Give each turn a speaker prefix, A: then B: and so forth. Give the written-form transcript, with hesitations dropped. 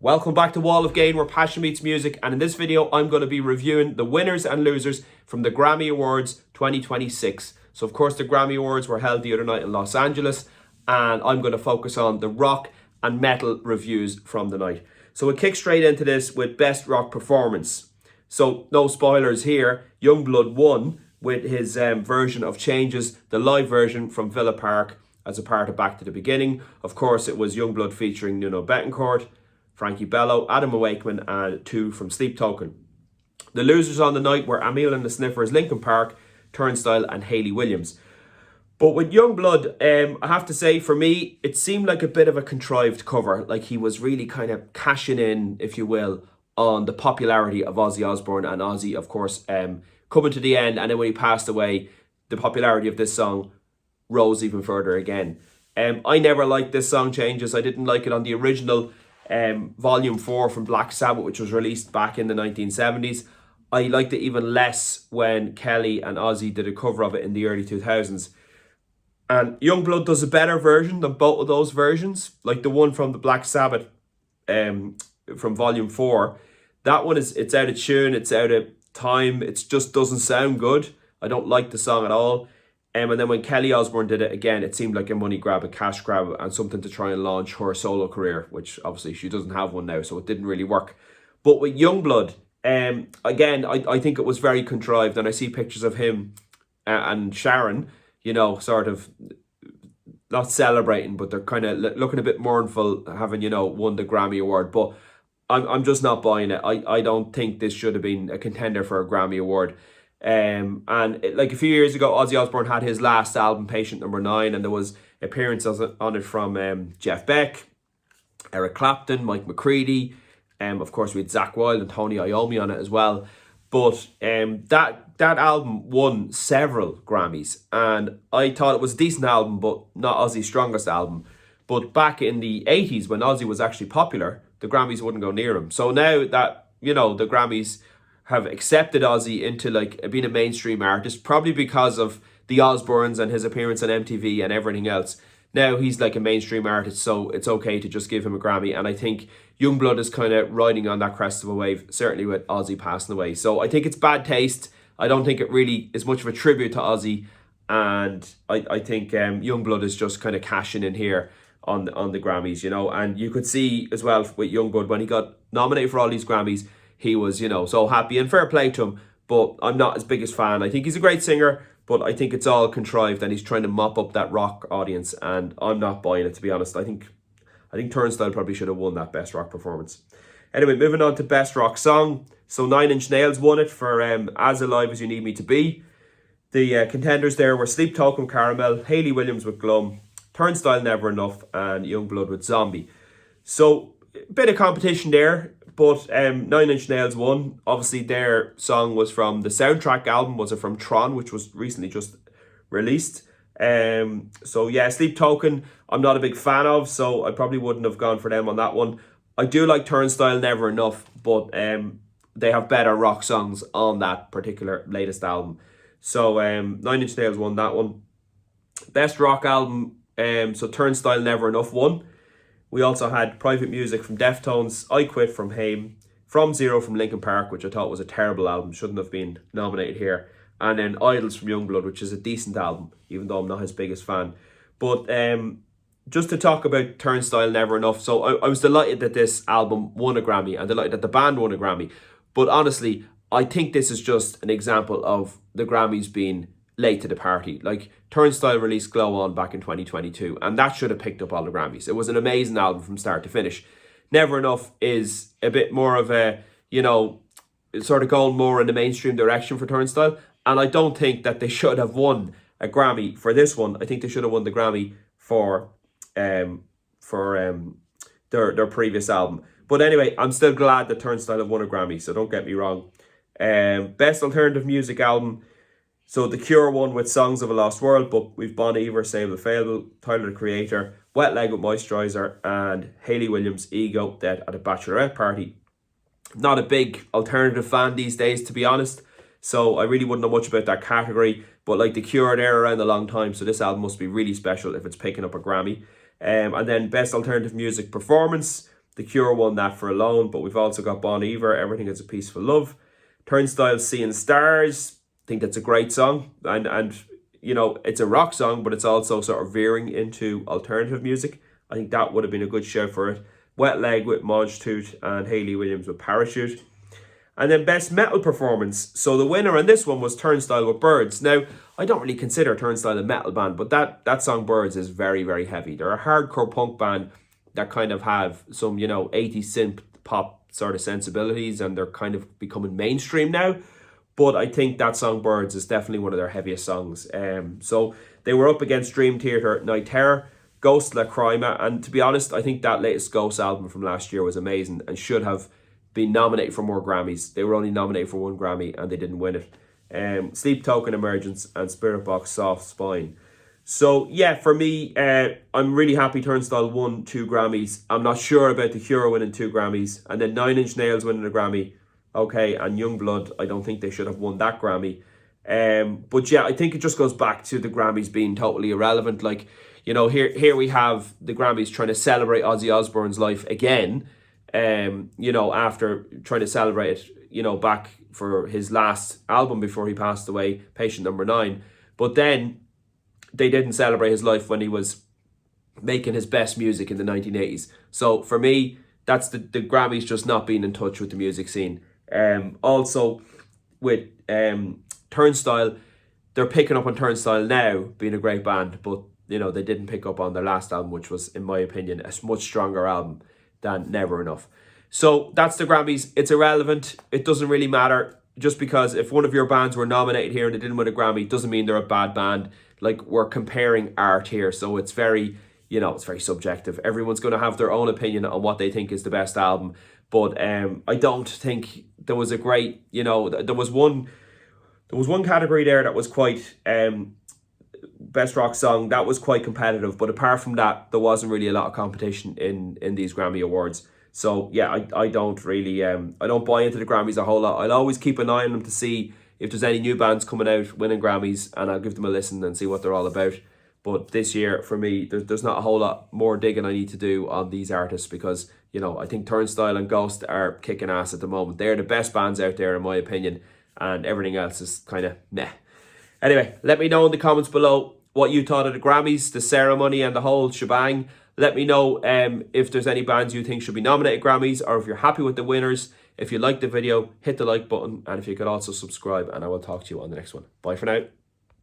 A: Welcome back to Wall of Gain, where passion meets music, and in this video I'm going to be reviewing the winners and losers from the Grammy Awards 2026. So of course the Grammy Awards were held the other night in Los Angeles, and I'm going to focus on the rock and metal reviews from the night. So we'll kick straight into this with Best Rock Performance. So no spoilers here, Youngblood won with his version of Changes, the live version from Villa Park as a part of Back to the Beginning. Of course it was Youngblood featuring Nuno Bettencourt, Frankie Bello, Adam Wakeman, and two from Sleep Token. The losers on the night were Emil and the Sniffers, Linkin Park, Turnstile, and Hayley Williams. But with Youngblood, I have to say, for me, it seemed like a bit of a contrived cover. Like he was really kind of cashing in, if you will, on the popularity of Ozzy Osbourne, and Ozzy, of course, coming to the end. And then when he passed away, the popularity of this song rose even further again. I never liked this song, Changes. I didn't like it on the original Volume 4 from Black Sabbath, which was released back in the 1970s. I liked it even less when Kelly and Ozzy did a cover of it in the early 2000s. And Youngblood does a better version than both of those versions. Like the one from the Black Sabbath from Volume 4. That one it's out of tune, it's out of time, it just doesn't sound good. I don't like the song at all. And then when Kelly Osbourne did it again, it seemed like a money grab, a cash grab, and something to try and launch her solo career, which obviously she doesn't have one now, so it didn't really work. But with Youngblood, again, I think it was very contrived, and I see pictures of him and Sharon, you know, sort of not celebrating, but they're kind of looking a bit mournful, having, you know, won the Grammy Award. But I'm just not buying it. I don't think this should have been a contender for a Grammy Award. Like a few years ago, Ozzy Osbourne had his last album, Patient Number 9, and there was appearances on it from Jeff Beck, Eric Clapton, Mike McCready, of course we had Zakk Wylde and Tony Iommi on it as well. But that album won several Grammys, and I thought it was a decent album, but not Ozzy's strongest album. But back in the 80s, when Ozzy was actually popular, the Grammys wouldn't go near him. So now that, you know, the Grammys have accepted Ozzy into like being a mainstream artist, probably because of the Osbournes and his appearance on MTV and everything else. Now he's like a mainstream artist, so it's okay to just give him a Grammy. And I think Youngblood is kind of riding on that crest of a wave, certainly with Ozzy passing away. So I think it's bad taste. I don't think it really is much of a tribute to Ozzy. And I think Youngblood is just kind of cashing in here on the Grammys, you know. And you could see as well with Youngblood, when he got nominated for all these Grammys, he was, you know, so happy, and fair play to him. But I'm not his biggest fan. I think he's a great singer, but I think it's all contrived, and he's trying to mop up that rock audience, and I'm not buying it, to be honest. I think Turnstile probably should have won that Best Rock Performance. Anyway, moving on to Best Rock Song. So 9 Inch Nails won it for As Alive As You Need Me To Be. The contenders there were Sleep Token, Caramel, Hayley Williams with Glum, Turnstile, Never Enough, and Youngblood with Zombie. So a bit of competition there. But 9 Inch Nails won. Obviously their song was from the soundtrack album, was it from Tron, which was recently just released. So yeah, Sleep Token I'm not a big fan of, so I probably wouldn't have gone for them on that one. I do like Turnstile, Never Enough, but they have better rock songs on that particular latest album. So 9 Inch Nails won that one. Best Rock Album, so Turnstile, Never Enough won. We also had Private Music from Deftones, I Quit from Haim, From Zero from Linkin Park, which I thought was a terrible album, shouldn't have been nominated here. And then Idols from Youngblood, which is a decent album, even though I'm not his biggest fan. But just to talk about Turnstile, Never Enough, so I was delighted that this album won a Grammy, and delighted that the band won a Grammy. But honestly, I think this is just an example of the Grammys being late to the party. Like, Turnstile released Glow On back in 2022, and that should have picked up all the Grammys. It was an amazing album from start to finish. Never Enough is a bit more of a, you know, sort of going more in the mainstream direction for Turnstile, and I don't think that they should have won a Grammy for this one. I think they should have won the Grammy for their previous album. But anyway, I'm still glad that Turnstile have won a Grammy, so don't get me wrong. Best Alternative Music Album. So The Cure won with Songs of a Lost World, but we've Bon Iver, Save the Fable, Tyler the Creator, Wet Leg with Moisturiser, and Hayley Williams' Ego, Dead at a Bachelorette Party. Not a big alternative fan these days, to be honest, so I really wouldn't know much about that category. But like The Cure, they're around a long time, so this album must be really special if it's picking up a Grammy. And then Best Alternative Music Performance. The Cure won that for Alone, but we've also got Bon Iver, Everything Is a Peaceful Love. Turnstile's Seeing Stars. I think that's a great song. And you know, it's a rock song, but it's also sort of veering into alternative music. I think that would have been a good show for it. Wet Leg with Monge Toot and Hayley Williams with Parachute. And then Best Metal Performance. So the winner on this one was Turnstile with Birds. Now, I don't really consider Turnstile a metal band, but that song Birds is very, very heavy. They're a hardcore punk band that kind of have some, you know, 80s synth pop sort of sensibilities, and they're kind of becoming mainstream now. But I think that song Birds is definitely one of their heaviest songs. So they were up against Dream Theater, Night Terror, Ghost La Crima, and to be honest, I think that latest Ghost album from last year was amazing and should have been nominated for more Grammys. They were only nominated for 1 Grammy and they didn't win it. Sleep Token Emergence and Spirit Box Soft Spine. So yeah, for me, I'm really happy Turnstile won 2 Grammys. I'm not sure about The Cure winning 2 Grammys. And then 9 Inch Nails winning a Grammy. Okay, and Youngblood, I don't think they should have won that Grammy. But yeah, I think it just goes back to the Grammys being totally irrelevant. Like, you know, here we have the Grammys trying to celebrate Ozzy Osbourne's life again. You know, after trying to celebrate it, you know, back for his last album before he passed away, Patient Number 9. But then they didn't celebrate his life when he was making his best music in the 1980s. So for me, that's the Grammys just not being in touch with the music scene. Also with Turnstile, they're picking up on Turnstile now being a great band, but you know, they didn't pick up on their last album, which was, in my opinion, a much stronger album than Never Enough. So that's the Grammys. It's irrelevant. It doesn't really matter. Just because if one of your bands were nominated here and they didn't win a Grammy doesn't mean they're a bad band. Like, we're comparing art here, so it's very, you know, it's very subjective. Everyone's going to have their own opinion on what they think is the best album. But I don't think there was a great, you know, there was one category there that was quite best rock song, that was quite competitive, but apart from that, there wasn't really a lot of competition in these Grammy Awards. So yeah, I don't really I don't buy into the Grammys a whole lot. I'll always keep an eye on them to see if there's any new bands coming out winning Grammys, and I'll give them a listen and see what they're all about. But this year, for me, there's not a whole lot more digging I need to do on these artists, because, you know, I think Turnstile and Ghost are kicking ass at the moment. They're the best bands out there, in my opinion, and everything else is kind of meh. Anyway, let me know in the comments below what you thought of the Grammys, the ceremony and the whole shebang. Let me know if there's any bands you think should be nominated Grammys, or if you're happy with the winners. If you liked the video, hit the like button, and if you could also subscribe, and I will talk to you on the next one. Bye for now.